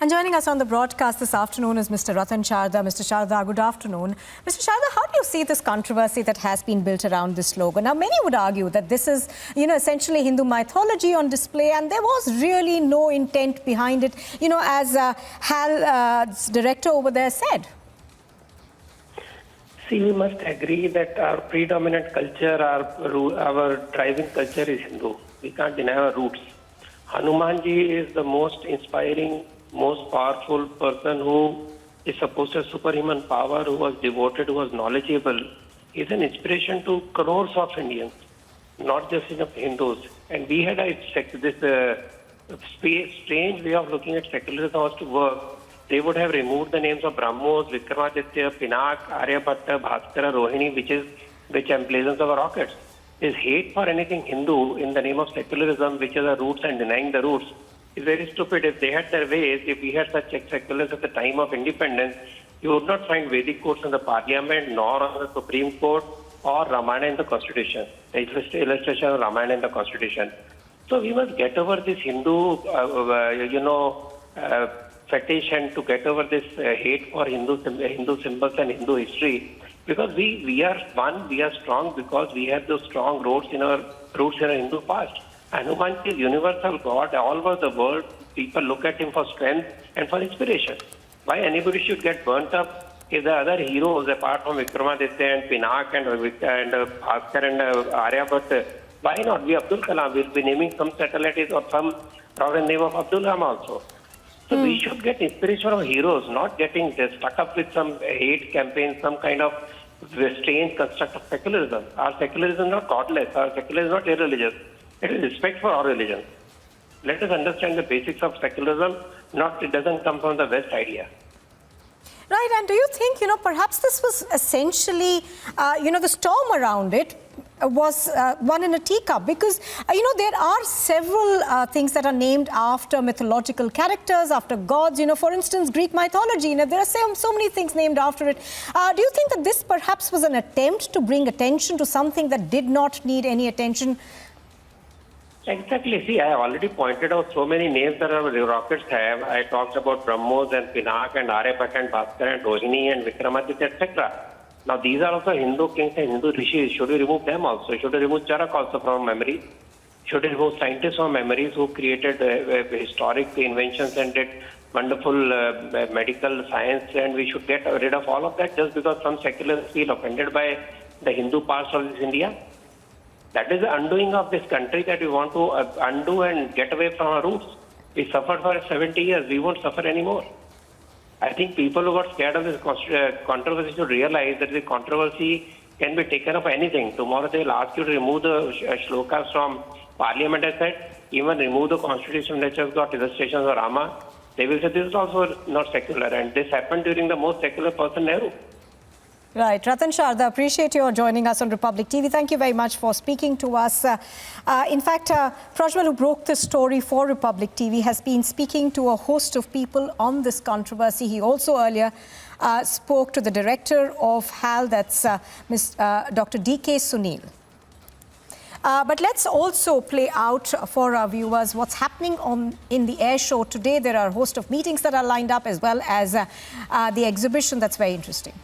And joining us on the broadcast this afternoon is Mr. Ratan Sharda. Mr. Sharda, good afternoon. Mr. Sharda, how do you see this controversy that has been built around this logo? Now, many would argue that this is, essentially Hindu mythology on display, and there was really no intent behind it, as HAL's director over there said. See, we must agree that our predominant culture, our driving culture is Hindu. We can't deny our roots. Hanumanji is the most inspiring, most powerful person who is supposed to have superhuman power, who was devoted, who was knowledgeable. He is an inspiration to crores of Indians, not just Hindus. And we had this strange way of looking at secularism was to work. They would have removed the names of Brahmos, Vikramaditya, Pinak, Aryabhatta, Bhaskara, Rohini, which emblazons our rockets. This hate for anything Hindu in the name of secularism, which is the roots and denying the roots, is very stupid. If they had their ways, if we had such secularists at the time of independence, you would not find Vedic courts in the parliament, nor on the Supreme Court, or Ramayana in the constitution, the illustration of Ramayana in the constitution. So we must get over this Hindu, fetish, and to get over this hate for Hindu symbols and Hindu history. Because we are one, we are strong because we have those strong roots in our Hindu past. Hanuman is universal God all over the world. People look at him for strength and for inspiration. Why anybody should get burnt up if the other heroes, apart from Vikramaditya and Pinak and Bhaskar and Aryabhatta, why not? We Abdul Kalam will be naming some satellites or some province name of Abdul Kalam also. So we should get inspiration from heroes, not getting stuck up with some hate campaign, some kind of strange construct of secularism. Our secularism is not godless. Our secularism is not irreligious. It is respect for our religion. Let us understand the basics of secularism. It doesn't come from the West idea. Right, and do you think, perhaps this was essentially, the storm around it was one in a teacup? Because, there are several things that are named after mythological characters, after gods. For instance, Greek mythology, there are so many things named after it. Do you think that this perhaps was an attempt to bring attention to something that did not need any attention? Exactly. See, I already pointed out so many names that our rockets have. I talked about Brahmos and Pinak and Aryabhatta and Bhaskara and Rohini and Vikramaditya, etc. Now, these are also Hindu kings and Hindu rishis. Should we remove them also? Should we remove Charak also from memory? Should we remove scientists from memories who created historic inventions and did wonderful medical science? And we should get rid of all of that just because some secularists feel offended by the Hindu parts of this India? That is the undoing of this country that we want to undo and get away from our roots. We suffered for 70 years. We won't suffer anymore. I think people who got scared of this controversy should realize that the controversy can be taken up anything. Tomorrow they will ask you to remove the shlokas from parliament, I said, even remove the constitution which has got illustrations of Rama. They will say this is also not secular, and this happened during the most secular person, Nehru. Right. Ratan Sharda, appreciate your joining us on Republic TV. Thank you very much for speaking to us. In fact, Prajwal, who broke this story for Republic TV, has been speaking to a host of people on this controversy. He also earlier spoke to the director of HAL, that's Dr. D.K. Sunil. But let's also play out for our viewers what's happening in the air show today. There are a host of meetings that are lined up, as well as the exhibition that's very interesting.